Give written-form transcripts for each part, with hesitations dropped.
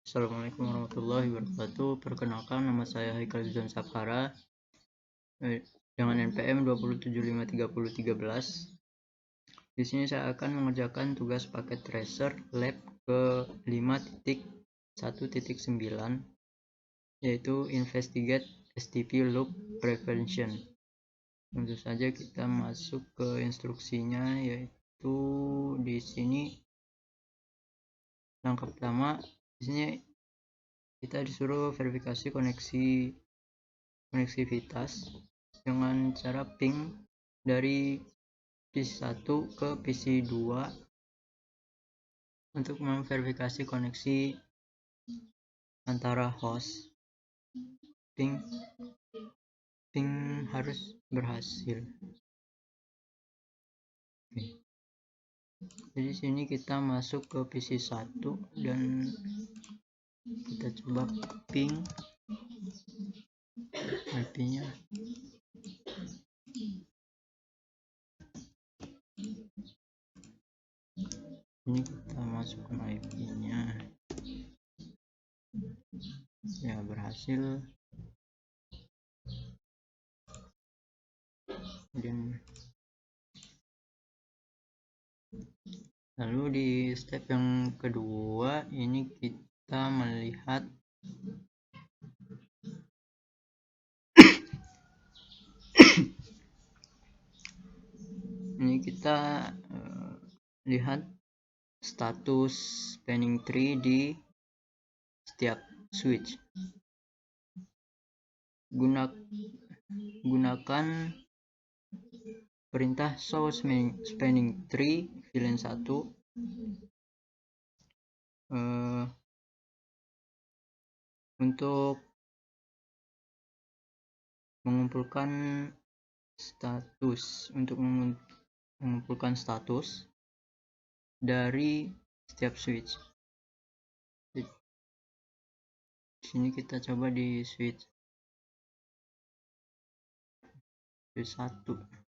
Assalamualaikum warahmatullahi wabarakatuh. Perkenalkan, nama saya Haikal Zon Saphara dengan NPM 2753013. Di sini saya akan mengerjakan tugas paket tracer lab ke 5.1.9, yaitu investigate STP loop prevention. Tentu saja kita masuk ke instruksinya, yaitu di sini langkah pertama. Di sini kita disuruh verifikasi koneksivitas dengan cara ping dari PC1 ke PC2 untuk memverifikasi koneksi antara host. Ping harus berhasil. Jadi sini kita masuk ke PC1 dan kita coba ping IP-nya. Ini kita masukkan IP-nya. Ya, berhasil. Dan lalu di step yang kedua ini kita melihat ini kita lihat status spanning tree di setiap switch. Gunakan perintah show spanning tree VLAN 1 untuk mengumpulkan status dari setiap switch. Di sini kita coba di switch 1.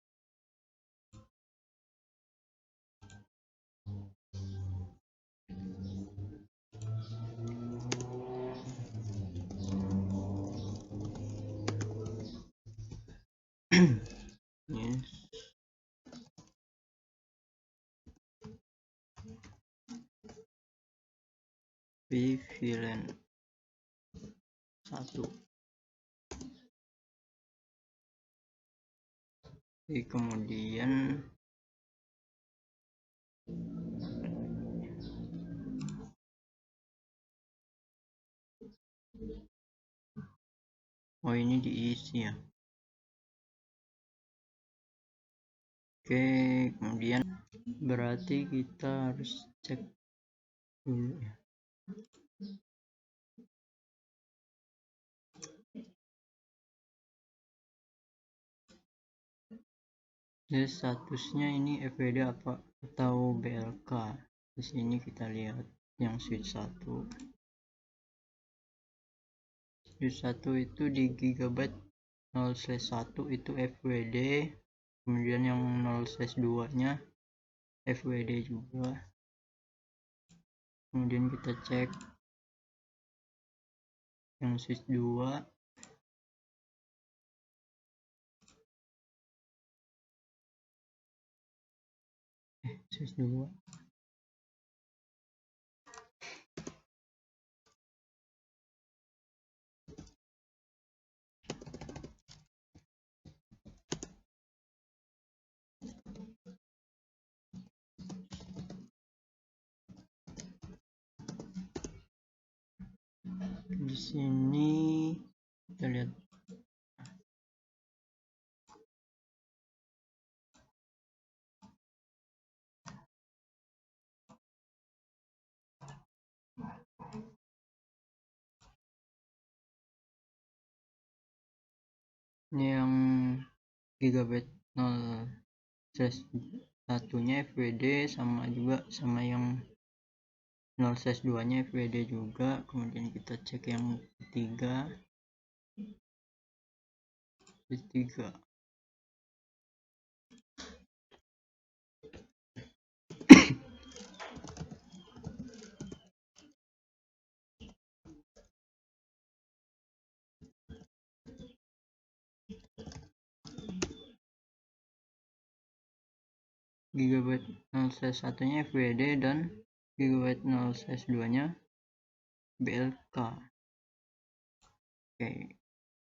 Yes. VLAN 1. Kemudian ini diisi ya. Oke, kemudian berarti kita harus cek dulu ya. Jadi statusnya ini FWD apa atau BLK. Di sini kita lihat yang switch 1. Switch 1 itu di gigabyte 0/1 itu FWD, kemudian yang 0/2 nya FWD juga. Kemudian kita cek yang switch 2. Switch 2. Di sini kita lihat ini yang gigabyte 0/1 nya FWD sama juga sama yang 0/2 nya FWD juga. Kemudian kita cek yang ketiga, gigabyte 0/1 nya FWD dan gigabyte 0/2 nya BLK. Oke,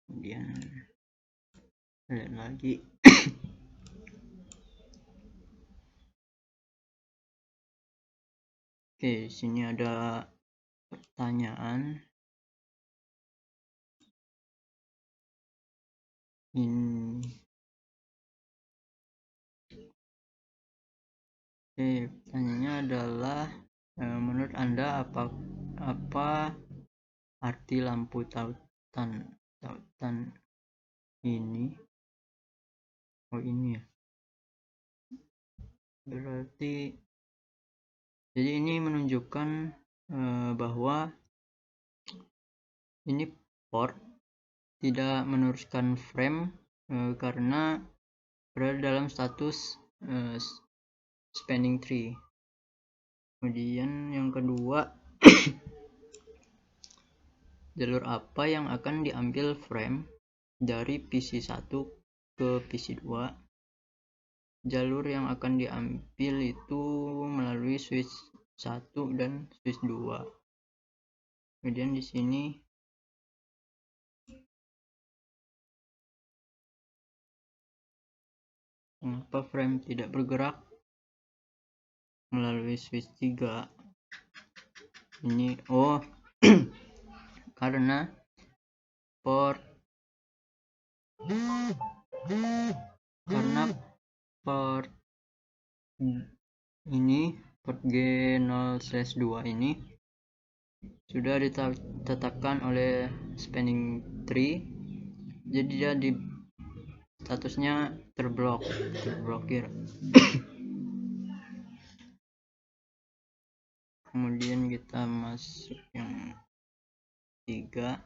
kemudian lihat lagi. Oke, sini ada pertanyaan. Ini pertanyaannya adalah menurut Anda apa arti lampu tautan ini? Oh, ini ya. Berarti jadi ini menunjukkan bahwa ini port tidak meneruskan frame karena berada dalam status spanning tree. Kemudian yang kedua, jalur apa yang akan diambil frame dari PC1 ke PC2? Jalur yang akan diambil itu melalui switch 1 dan switch 2. Kemudian di sini mengapa frame tidak bergerak melalui switch 3? Ini karena port ini, port G0/2 ini sudah ditetapkan oleh spanning tree, jadi dia di statusnya terblokir. Kemudian kita masuk yang 3.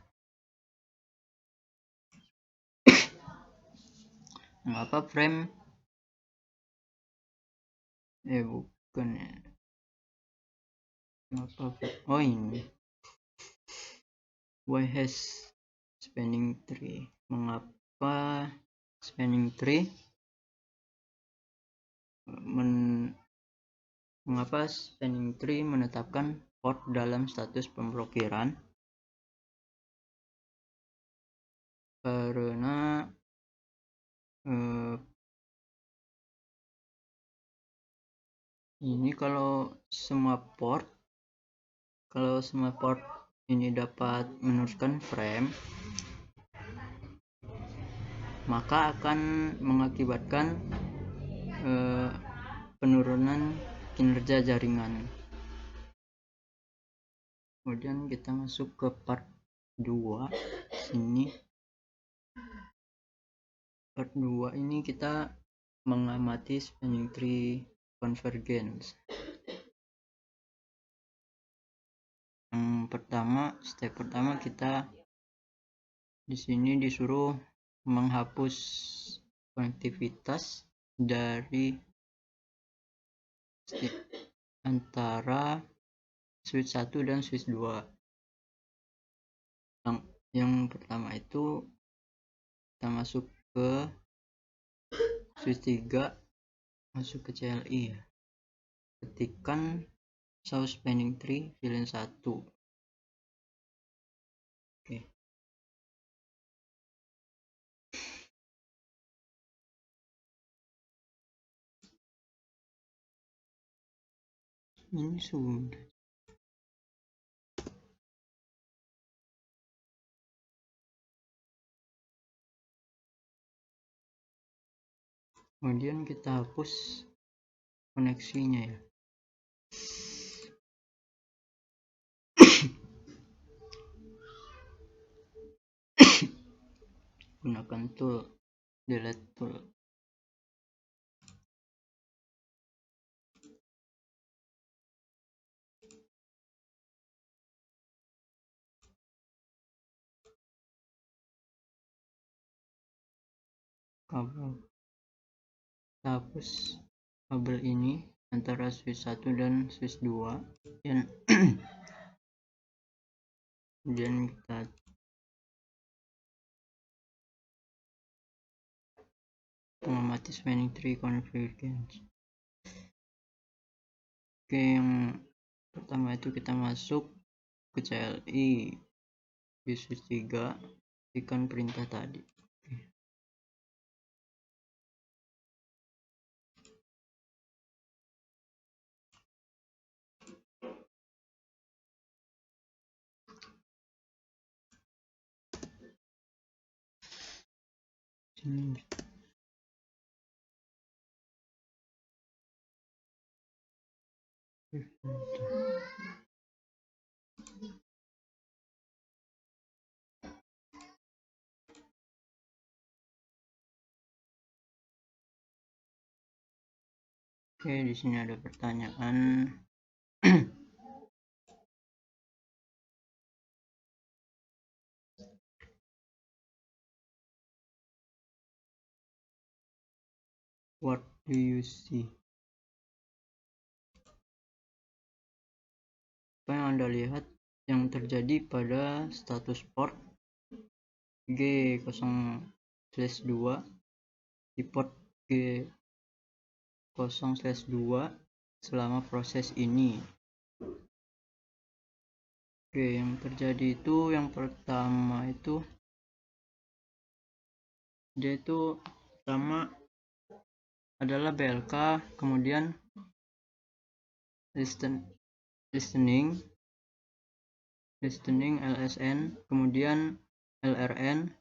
Mengapa frame bukan ya. Ini why has spanning tree? Mengapa spanning tree menetapkan port dalam status pemblokiran? Karena ini kalau semua port ini dapat meneruskan frame, maka akan mengakibatkan penurunan kinerja jaringan. Kemudian kita masuk ke part 2. Sini part 2 ini kita mengamati spanning tree convergence. Step pertama kita di sini disuruh menghapus konektivitas dari antara switch 1 dan switch 2. Yang pertama itu kita masuk ke switch 3, masuk ke CLI ya. Ketikkan show spanning tree VLAN 1. Oke. Ini sudah. Kemudian kita hapus koneksinya ya. Gunakan tool delete tool. Kabel, hapus kabel ini antara switch 1 dan switch 2 dan kemudian kita mengamati spanning tree convergence. Oke, yang pertama itu kita masuk ke CLI di switch 3, ikan perintah tadi. Oke, di sini ada pertanyaan. What do you see? Apa yang Anda lihat yang terjadi pada status port G0/2 di port G0/2 selama proses ini? Oke, yang terjadi itu yang pertama itu dia itu pertama adalah BLK, kemudian listening LSN, kemudian LRN,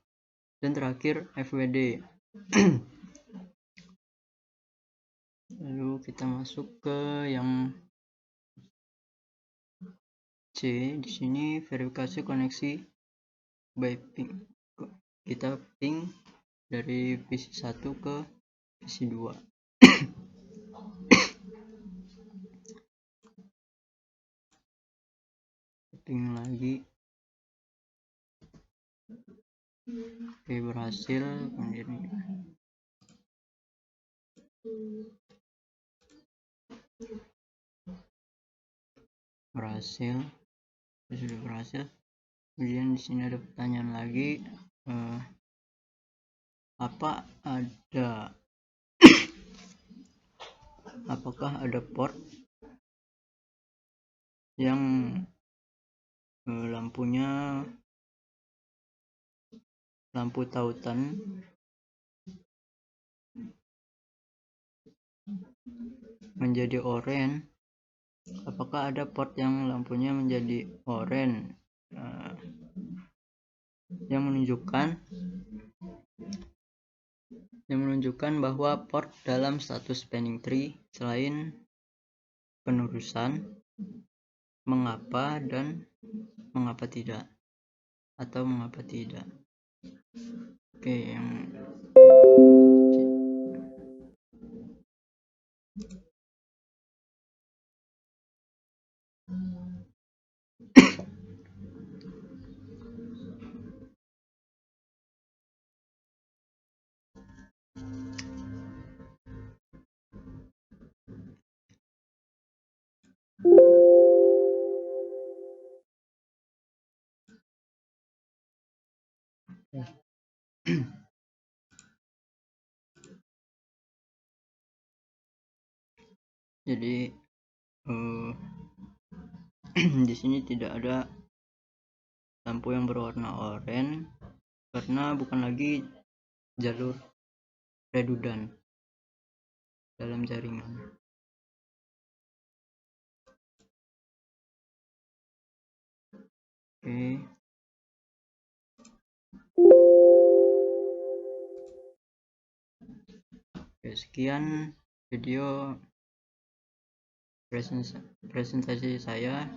dan terakhir FWD. Lalu kita masuk ke yang C. Di sini verifikasi koneksi by ping. Kita ping dari PC 1 ke PC 2. Ping lagi. Oke, berhasil. Kemudian sudah berhasil. Kemudian di sini ada pertanyaan lagi, apakah ada port yang lampu tautan menjadi oranye? Apakah ada port yang lampunya menjadi oranye yang menunjukkan bahwa port dalam status spanning tree selain penerusan, mengapa dan mengapa tidak, atau mengapa tidak? Oke, yang jadi di sini tidak ada lampu yang berwarna oranye karena bukan lagi jalur redundan dalam jaringan. Oke, sekian video presentasi saya.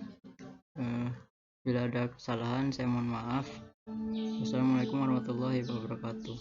Bila ada kesalahan saya mohon maaf. Wassalamualaikum warahmatullahi wabarakatuh.